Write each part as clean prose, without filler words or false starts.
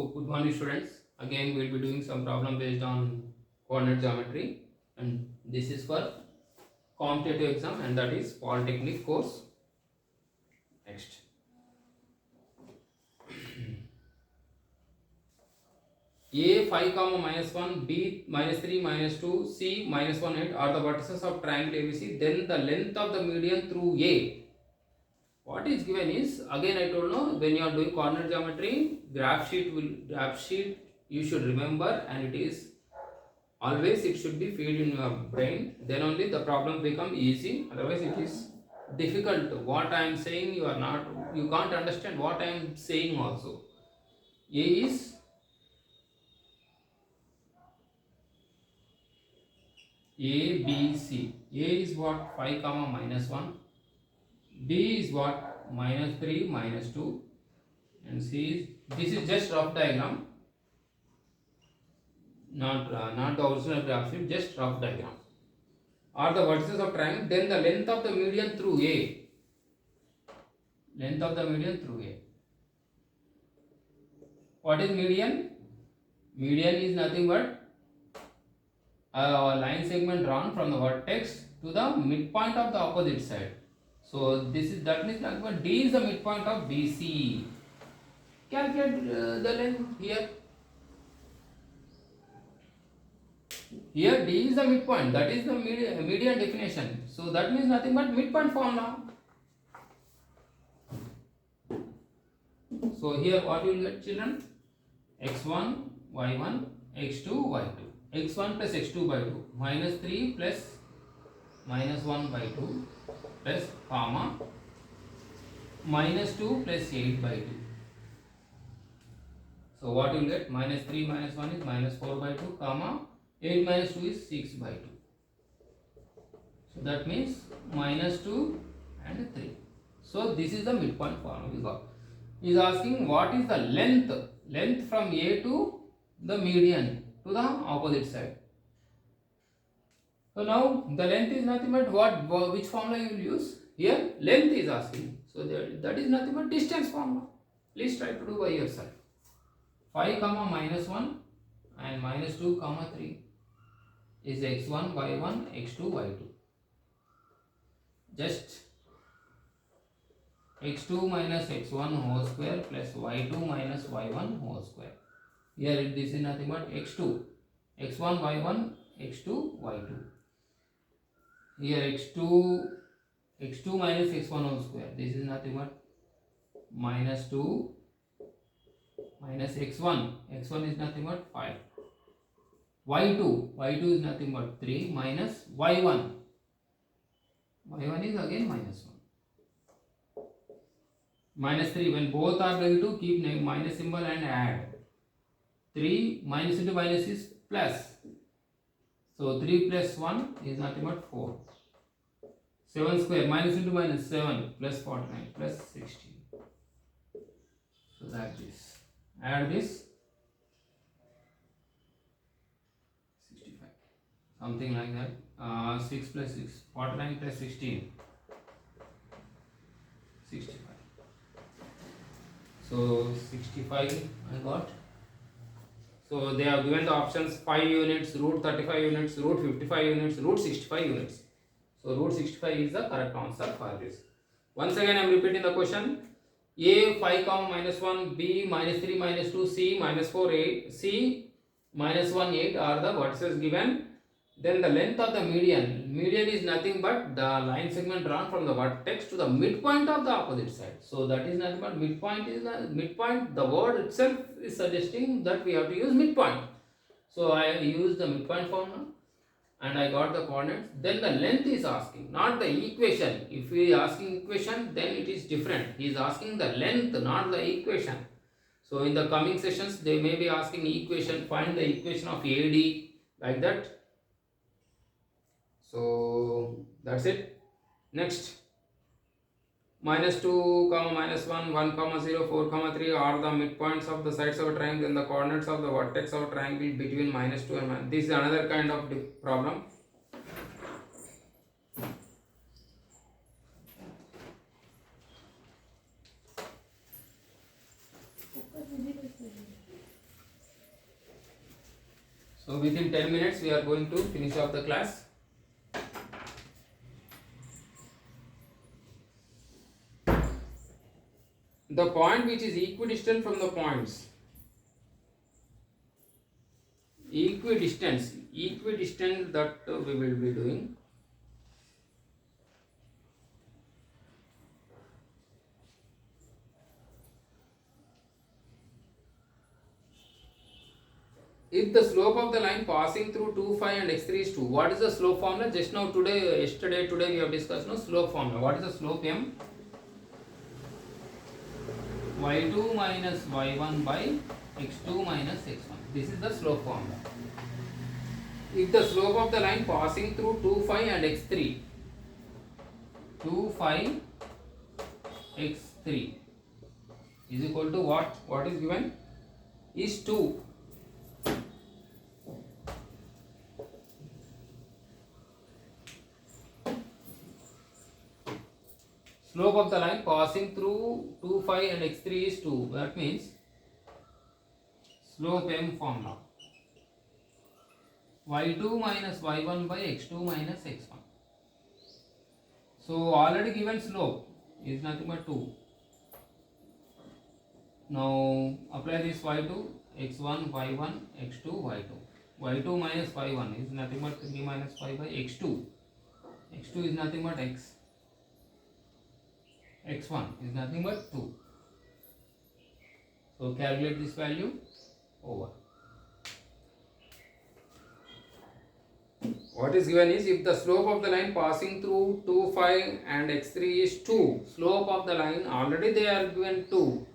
good morning students. Again we will be doing some problem based on coordinate geometry, and this is for competitive exam, and that is Polytechnic course. Next, A 5 comma minus 1, B minus 3 minus 2, C minus 1 8 are the vertices of triangle ABC. Then the length of the median through A. What is given is, again I told you, when you are doing coordinate geometry, graph sheet you should remember, and it is always it should be fed in your brain. Then only the problem become easy. Otherwise it is difficult. What I am saying you can't understand what I am saying also. A is A, B, C. A is what? 5 comma minus 1. B is what? Minus 3 minus 2. And C is, this is just rough diagram, not the original graph sheet, just rough diagram. Are the vertices of triangle. Then the length of the median through A. Length of the median through A. What is median? Median is nothing but a line segment drawn from the vertex to the midpoint of the opposite side. So that means nothing but D is the midpoint of BC. Calculate the length here. Here D is the midpoint, that is the median definition. So that means nothing but midpoint formula. So here what you will get, children? x1, y1, x2, y2. x1 plus x2 by 2 minus 3 plus minus 1 by 2 plus comma minus 2 plus 8 by 2. So what you will get? Minus 3 minus 1 is minus 4 by 2 comma 8 minus 2 is 6 by 2. So that means minus 2 and 3. So this is the midpoint formula we got. He is asking what is the length from A to the median to the opposite side. So now the length is nothing but which formula you will use? Here length is asking. So that is nothing but distance formula. Please try to do by yourself. 5 comma minus 1 and minus 2 comma 3 is x1, y1, x2, y2. Just x2 minus x1 whole square plus y2 minus y1 whole square. Here this is nothing but x2, x1, y1, x2, y2. Here x2 minus x1 whole square. This is nothing but minus 2 minus x1. x1 is nothing but 5. y2 is nothing but 3 minus y1. y1 is again minus 1. Minus 3, when both are going to keep minus symbol and add. 3 minus into minus is plus. So 3 plus 1 is nothing but 4. 7 square minus into minus 7 plus 49 plus 16. So like this. Add this 65. Something like that. 6 plus 6, 49 plus 16. 65. So 65 I got. So they have given the options 5 units, root 35 units, root 55 units, root 65 units. So root 65 is the correct answer for this. Once again I am repeating the question. A 5 comma minus 1, B minus 3 minus 2, C minus 4 8, C minus 1 8 are the vertices given. Then the length of the median is nothing but the line segment drawn from the vertex to the midpoint of the opposite side. So that is nothing but midpoint is the midpoint. The word itself is suggesting that we have to use midpoint. So I use the midpoint formula and I got the coordinates. Then the length is asking, not the equation. If we are asking equation, then it is different. He is asking the length, not the equation. So in the coming sessions they may be asking equation, find the equation of AD, like that. So that's it. Next, minus 2 comma minus 1, 1 comma 0, 4 comma 3 are the midpoints of the sides of a triangle and the coordinates of the vertex of a triangle between minus 2 and minus. This is another kind of problem. So within 10 minutes we are going to finish off the class. The point which is equidistant from the points. Equidistant that we will be doing. If the slope of the line passing through 2, 5 and x3 is 2, what is the slope formula? Just now today we have discussed no slope formula. What is the slope m? y2 minus y1 by x2 minus x1. This is the slope formula. If the slope of the line passing through 2, 5 and x3, 2, 5, x3 is equal to what? What is given? Is 2. Slope of the line passing through 2, 5 and x3 is 2. That means slope m formula y2 minus y1 by x2 minus x1. So already given slope is nothing but 2. Now apply this y2, x1, y1, x2, y2. y2 minus y1 is nothing but 3 minus 5 by x2. x2 is nothing but x. x1 is nothing but 2. So calculate this value over. What is given is if the slope of the line passing through 2, 5 and x3 is 2. Slope of the line already they are given 2.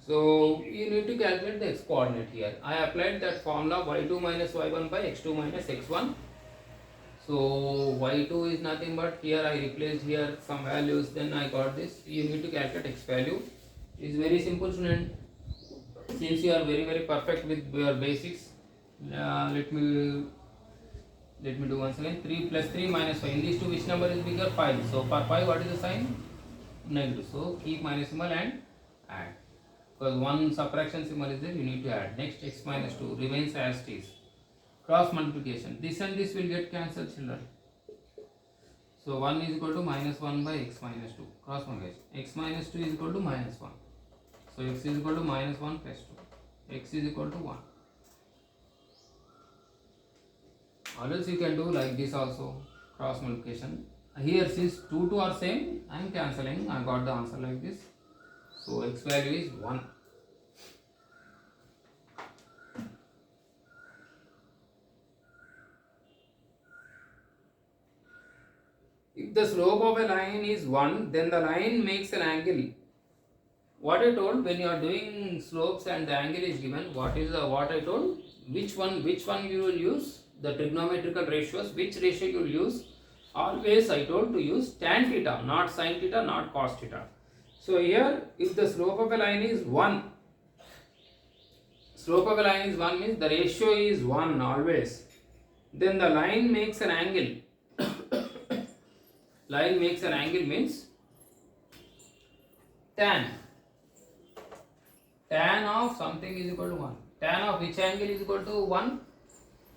So you need to calculate the x coordinate here. I applied that formula y2 minus y1 by x2 minus x1. So y2 is nothing but here I replaced here some values, then I got this. You need to calculate x value. It is very simple, student. Since you are very perfect with your basics, let me do once again. 3 plus 3 minus 5. In these two, which number is bigger? 5. So for 5, what is the sign? Negative. So keep minus symbol and add. Because one subtraction symbol is there, you need to add. Next, x minus 2 remains as it is. Cross multiplication. This and this will get cancelled, children. So 1 is equal to minus 1 by x minus 2. Cross multiplication. X minus 2 is equal to minus 1. So x is equal to minus 1 plus 2. X is equal to 1. Or else you can do like this also. Cross multiplication. Here since 2 are same, I am cancelling. I got the answer like this. So x value is 1. If the slope of a line is 1, then the line makes an angle. What I told, when you are doing slopes and the angle is given, what I told? Which one you will use? The trigonometrical ratios, which ratio you will use? Always I told to use tan theta, not sin theta, not cos theta. So here, if the slope of a line is 1, means the ratio is 1 always. Then the line makes an angle. Line makes an angle means tan of something is equal to 1. Tan of which angle is equal to 1?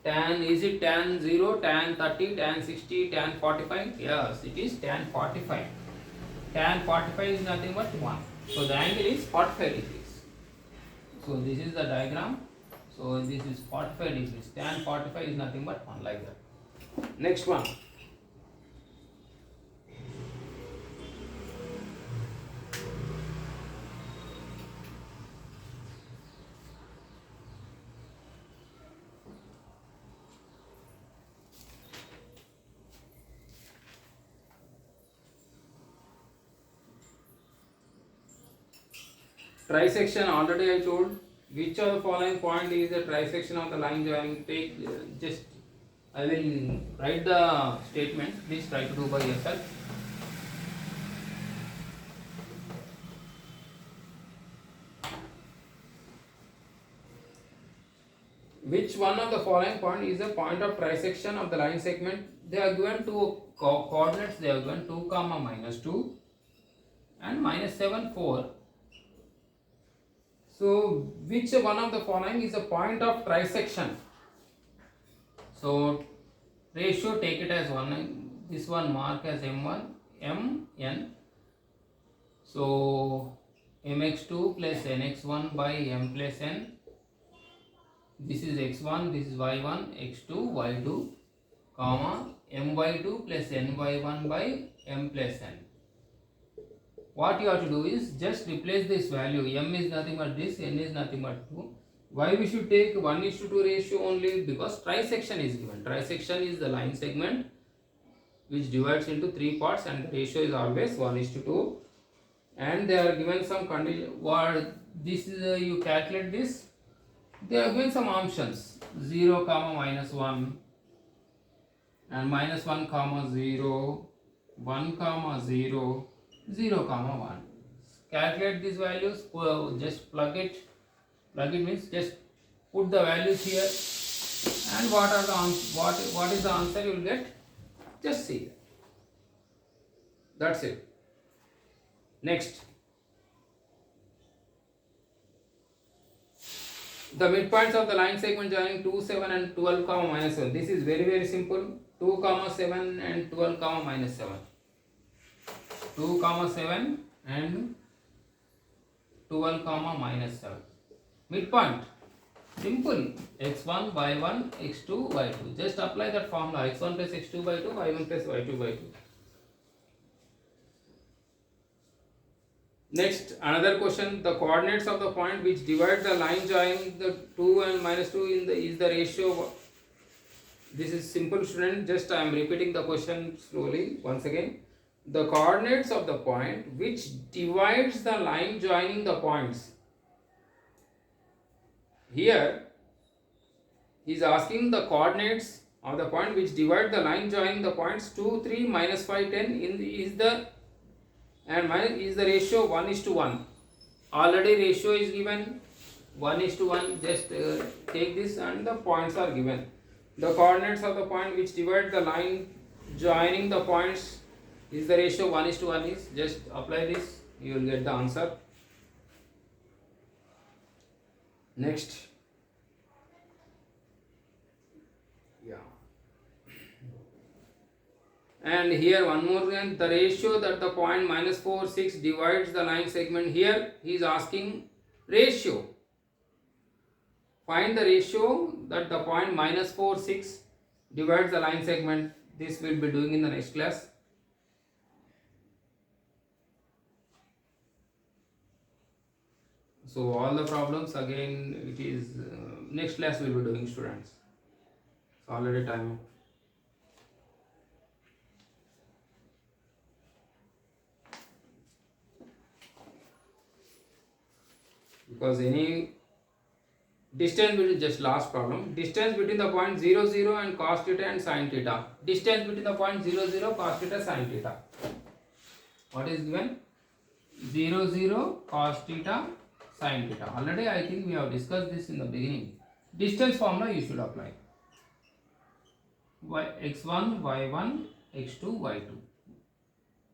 Tan, is it tan 0, tan 30, tan 60, tan 45? Yes, it is tan 45. Tan 45 is nothing but 1. So the angle is 45 degrees. So this is the diagram. So this is 45 degrees. Tan 45 is nothing but 1, like that. Next one. Trisection, already I told. Which of the following point is the trisection of the line joining? Take just I will write the statement. Please try to do by yourself. Which one of the following point is the point of trisection of the line segment? They are given two coordinates. They are given 2, minus 2 and minus 7, 4. So which one of the following is a point of trisection? So ratio, take it as 1. This one mark as m1, mn. So mx2 plus nx1 by m plus n. This is x1, this is y1, x2, y2, comma my2 plus ny1 by m plus n. What you have to do is just replace this value. M is nothing but this, n is nothing but 2. Why we should take 1:2 ratio only? Because trisection is given. Trisection is the line segment which divides into 3 parts, and the ratio is always 1:2. And they are given some condition. What this is, you calculate this. They are given some options: 0, minus 1, and minus 1, 0, 1, 0, 0, 1. Calculate these values. Just plug it. Plug it means just put the values here, and what are the what is the answer you will get? Just see. That's it. Next, the midpoints of the line segment joining 2, 7 and 12, minus 7. This is very simple. 2, 7 and 12, minus 7. 2, 7 and 12, minus 7. Midpoint, simple, x1, y1, x2, y2. Just apply that formula, x1 plus x2 by 2, y1 plus y2 by 2. Next, another question: the coordinates of the point which divide the line joining the 2 and minus 2 is the ratio. This is simple, student. Just I am repeating the question slowly once again. The coordinates of the point which divides the line joining the points. Here he is asking the coordinates of the point which divide the line joining the points 2, 3, minus 5, 10 is the ratio 1:1. Already ratio is given 1:1. Just take this, and the points are given. The coordinates of the point which divide the line joining the points is the ratio 1:1 is. Just apply this, you will get the answer. Next, and here one more again, the ratio that the point minus 4, 6 divides the line segment. Here he is asking ratio. Find the ratio that the point minus 4, 6 divides the line segment. This we will be doing in the next class. So all the problems again, it is next class we will be doing, students. It's already time. Because any distance between, just last problem, distance between the point 0, 0 and cos theta and sin theta. Distance between the point 0, 0, cos theta, sin theta. What is given? 0, 0, cos theta, sin theta. Already I think we have discussed this in the beginning. Distance formula you should apply. x1, y1, x2, y2.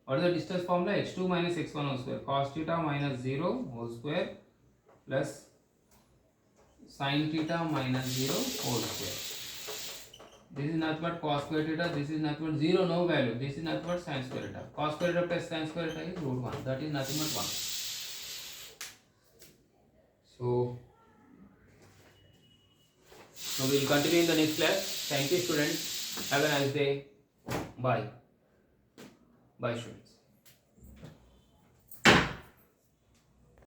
What is the distance formula? x2 minus x1 whole square, cos theta minus 0 whole square, plus sin theta minus 0 whole square. This is nothing but cos square theta, this is nothing but 0, no value. This is nothing but sin square theta. Cos square theta plus sin square theta is root 1. That is nothing but 1. So we will continue in the next class. Thank you, students. Have a nice day. Bye. Bye, students.